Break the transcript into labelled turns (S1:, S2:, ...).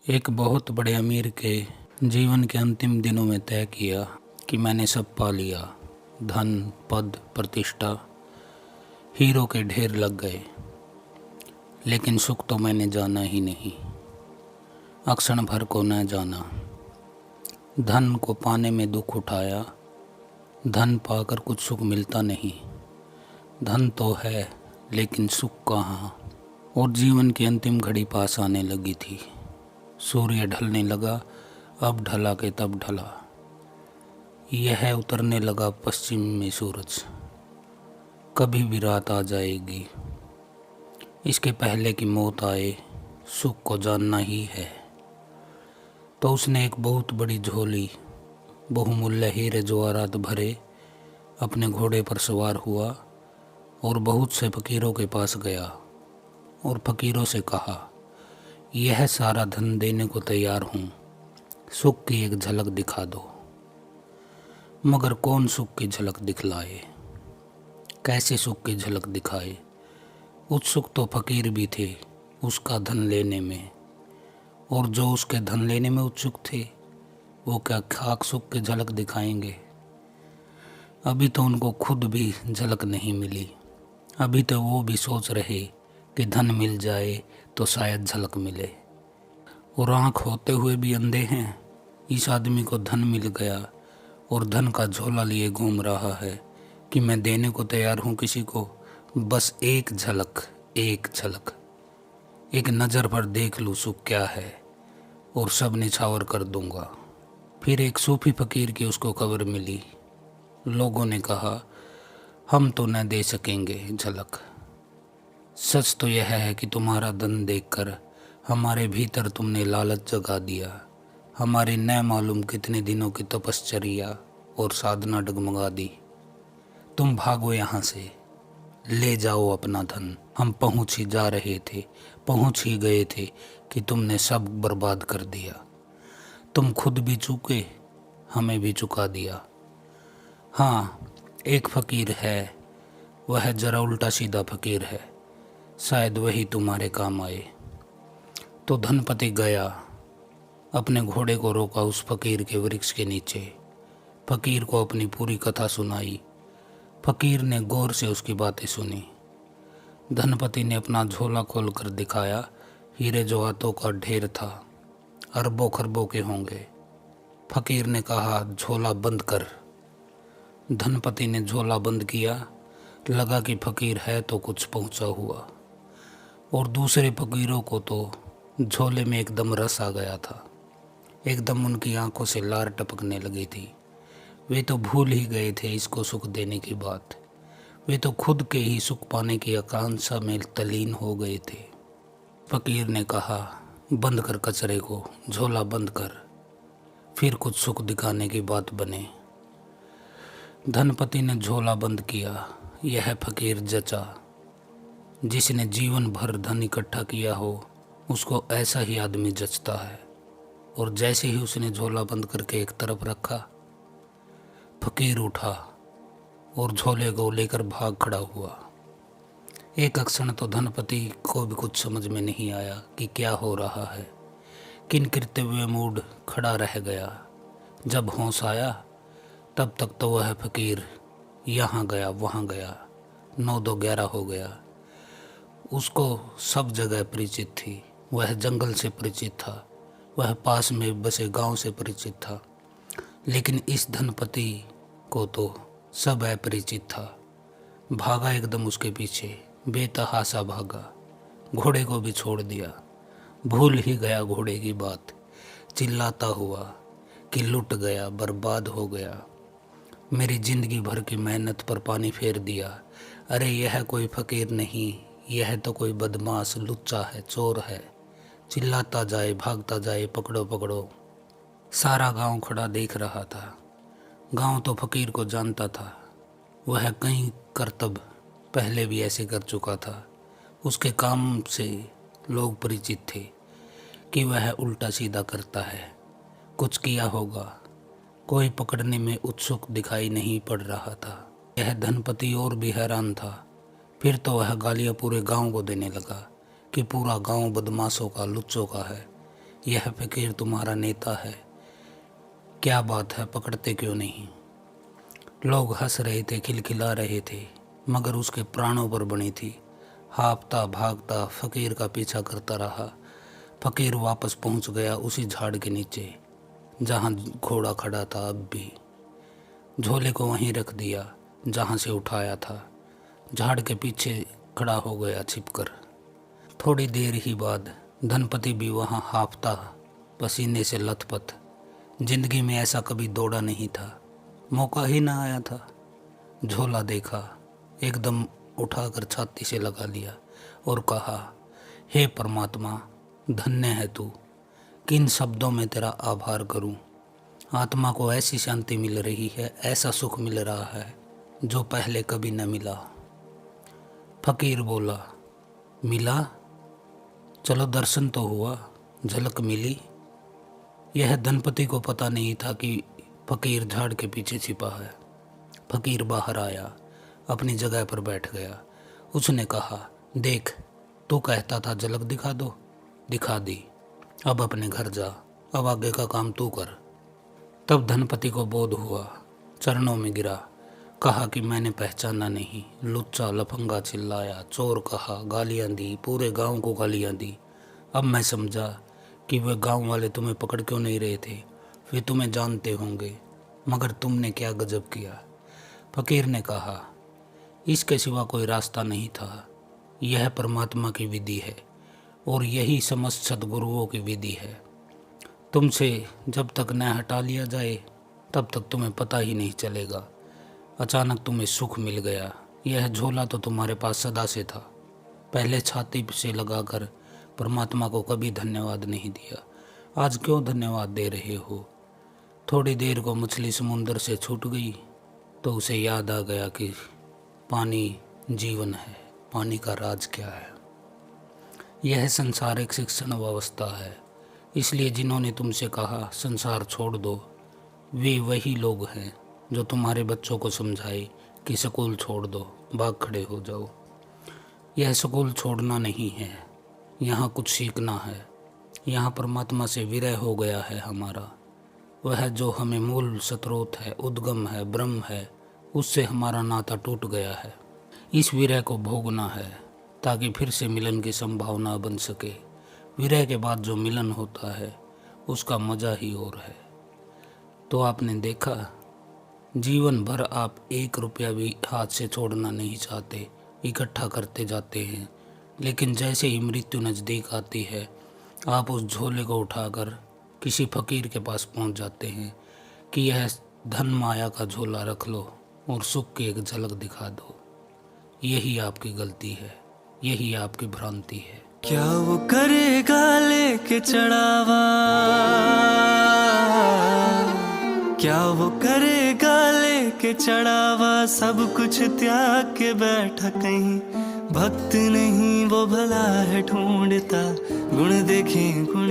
S1: एक बहुत बड़े अमीर के जीवन के अंतिम दिनों में तय किया कि मैंने सब पा लिया। धन, पद, प्रतिष्ठा, हीरो के ढेर लग गए, लेकिन सुख तो मैंने जाना ही नहीं। अक्षण भर को न जाना। धन को पाने में दुख उठाया, धन पाकर कुछ सुख मिलता नहीं। धन तो है लेकिन सुख कहाँ। और जीवन की अंतिम घड़ी पास आने लगी थी। सूर्य ढलने लगा, अब ढला के तब ढला। यह उतरने लगा पश्चिम में सूरज। कभी भी रात आ जाएगी। इसके पहले कि मौत आए, सुख को जानना ही है। तो उसने एक बहुत बड़ी झोली, बहुमूल्य हीरे जवाहरात भरे, अपने घोड़े पर सवार हुआ और बहुत से फकीरों के पास गया और फकीरों से कहा, यह सारा धन देने को तैयार हूँ, सुख की एक झलक दिखा दो। मगर कौन सुख की झलक दिखलाए, कैसे सुख की झलक दिखाए। उत्सुक तो फकीर भी थे उसका धन लेने में, और जो उसके धन लेने में उत्सुक थे वो क्या खाक सुख की झलक दिखाएंगे। अभी तो उनको खुद भी झलक नहीं मिली। अभी तो वो भी सोच रहे कि धन मिल जाए तो शायद झलक मिले। और आँख होते हुए भी अंधे हैं। इस आदमी को धन मिल गया और धन का झोला लिए घूम रहा है कि मैं देने को तैयार हूँ किसी को, बस एक झलक, एक झलक, एक नज़र पर देख लूँ सुख क्या है और सब निछावर कर दूंगा। फिर एक सूफी फकीर की उसको खबर मिली। लोगों ने कहा, हम तो न दे सकेंगे झलक। सच तो यह है कि तुम्हारा धन देखकर हमारे भीतर तुमने लालच जगा दिया। हमारे न मालूम कितने दिनों की तपश्चर्या और साधना डगमगा दी। तुम भागो यहाँ से, ले जाओ अपना धन। हम पहुँच ही जा रहे थे, पहुँच ही गए थे कि तुमने सब बर्बाद कर दिया। तुम खुद भी चूके, हमें भी चुका दिया। हाँ, एक फ़कीर है, वह जरा उल्टा सीधा फ़कीर है, शायद वही तुम्हारे काम आए। तो धनपति गया, अपने घोड़े को रोका उस फकीर के वृक्ष के नीचे। फकीर को अपनी पूरी कथा सुनाई। फकीर ने गौर से उसकी बातें सुनी। धनपति ने अपना झोला खोल कर दिखाया। हीरे जवाहरातों का ढेर था, अरबों खरबों के होंगे। फकीर ने कहा, झोला बंद कर। धनपति ने झोला बंद किया। लगा कि फकीर है तो कुछ पहुंचा हुआ, और दूसरे फकीरों को तो झोले में एकदम रस आ गया था। एकदम उनकी आंखों से लार टपकने लगी थी। वे तो भूल ही गए थे इसको सुख देने की बात। वे तो खुद के ही सुख पाने की आकांक्षा में तल्लीन हो गए थे। फकीर ने कहा, बंद कर कचरे को, झोला बंद कर, फिर कुछ सुख दिखाने की बात बने। धनपति ने झोला बंद किया। यह फकीर जचा। जिसने जीवन भर धन इकट्ठा किया हो उसको ऐसा ही आदमी जचता है। और जैसे ही उसने झोला बंद करके एक तरफ रखा, फकीर उठा और झोले को लेकर भाग खड़ा हुआ। एक क्षण तो धनपति को भी कुछ समझ में नहीं आया कि क्या हो रहा है। किन करते हुए मूड खड़ा रह गया। जब होश आया तब तक तो वह फकीर यहाँ गया वहाँ गया, 9-2-11 हो गया। उसको सब जगह परिचित थी। वह जंगल से परिचित था, वह पास में बसे गांव से परिचित था, लेकिन इस धनपति को तो सब अपरिचित था। भागा एकदम उसके पीछे, बेतहासा भागा, घोड़े को भी छोड़ दिया। भूल ही गया घोड़े की बात। चिल्लाता हुआ कि लुट गया, बर्बाद हो गया, मेरी जिंदगी भर की मेहनत पर पानी फेर दिया। अरे यह कोई फकीर नहीं, यह तो कोई बदमाश, लुच्चा है, चोर है। चिल्लाता जाए, भागता जाए, पकड़ो पकड़ो। सारा गांव खड़ा देख रहा था। गांव तो फकीर को जानता था। वह कई करतब पहले भी ऐसे कर चुका था। उसके काम से लोग परिचित थे कि वह उल्टा सीधा करता है। कुछ किया होगा, कोई पकड़ने में उत्सुक दिखाई नहीं पड़ रहा था। यह धनपति और भी हैरान था। फिर तो वह गालियाँ पूरे गांव को देने लगा कि पूरा गांव बदमाशों का, लुच्चों का है। यह फकीर तुम्हारा नेता है, क्या बात है, पकड़ते क्यों नहीं? लोग हंस रहे थे, खिलखिला रहे थे, मगर उसके प्राणों पर बनी थी। हाँफता भागता फकीर का पीछा करता रहा। फकीर वापस पहुंच गया उसी झाड़ के नीचे जहां घोड़ा खड़ा था। अब भी झोले को वहीं रख दिया जहां से उठाया था। झाड़ के पीछे खड़ा हो गया छिपकर। थोड़ी देर ही बाद धनपति भी वहां हाँफता, पसीने से लथपथ। जिंदगी में ऐसा कभी दौड़ा नहीं था, मौका ही ना आया था। झोला देखा, एकदम उठाकर छाती से लगा लिया और कहा, हे परमात्मा, धन्य है तू। किन शब्दों में तेरा आभार करूं। आत्मा को ऐसी शांति मिल रही है, ऐसा सुख मिल रहा है जो पहले कभी न मिला। फकीर बोला, मिला? चलो दर्शन तो हुआ, झलक मिली। यह धनपति को पता नहीं था कि फकीर झाड़ के पीछे छिपा है। फकीर बाहर आया, अपनी जगह पर बैठ गया। उसने कहा, देख, तू कहता था झलक दिखा दो, दिखा दी। अब अपने घर जा, अब आगे का काम तू कर। तब धनपति को बोध हुआ, चरणों में गिरा, कहा कि मैंने पहचाना नहीं। लुच्चा लफंगा चिल्लाया, चोर कहा, गालियां दी, पूरे गांव को गालियां दी। अब मैं समझा कि वे गांव वाले तुम्हें पकड़ क्यों नहीं रहे थे। वे तुम्हें जानते होंगे, मगर तुमने क्या गजब किया। फकीर ने कहा, इसके सिवा कोई रास्ता नहीं था। यह परमात्मा की विधि है और यही समस्त सद्गुरुओं की विधि है। तुमसे जब तक न हटा लिया जाए तब तक तुम्हें पता ही नहीं चलेगा। अचानक तुम्हें सुख मिल गया। यह झोला तो तुम्हारे पास सदा से था। पहले छाती से लगाकर परमात्मा को कभी धन्यवाद नहीं दिया, आज क्यों धन्यवाद दे रहे हो? थोड़ी देर को मछली समुंदर से छूट गई तो उसे याद आ गया कि पानी जीवन है, पानी का राज क्या है। यह संसार एक शिक्षण व्यवस्था है, इसलिए जिन्होंने तुमसे कहा संसार छोड़ दो, वे वही लोग हैं जो तुम्हारे बच्चों को समझाए कि स्कूल छोड़ दो, भाग खड़े हो जाओ। यह स्कूल छोड़ना नहीं है, यहाँ कुछ सीखना है। यहाँ परमात्मा से विरह हो गया है हमारा। वह जो हमें मूल स्रोत है, उद्गम है, ब्रह्म है, उससे हमारा नाता टूट गया है। इस विरह को भोगना है ताकि फिर से मिलन की संभावना बन सके। विरह के बाद जो मिलन होता है उसका मज़ा ही और है। तो आपने देखा, जीवन भर आप 1 रुपया भी हाथ से छोड़ना नहीं चाहते, इकट्ठा करते जाते हैं, लेकिन जैसे ही मृत्यु नज़दीक आती है आप उस झोले को उठाकर किसी फकीर के पास पहुंच जाते हैं कि यह धन माया का झोला रख लो और सुख की एक झलक दिखा दो। यही आपकी गलती है, यही आपकी भ्रांति है।
S2: क्या वो करेगा लेके चढ़ावा, क्या वो करेगा लेके चढ़ावा, सब कुछ त्याग के बैठा कहीं। भक्त नहीं वो भला है ढूंढता, गुण देखे गुण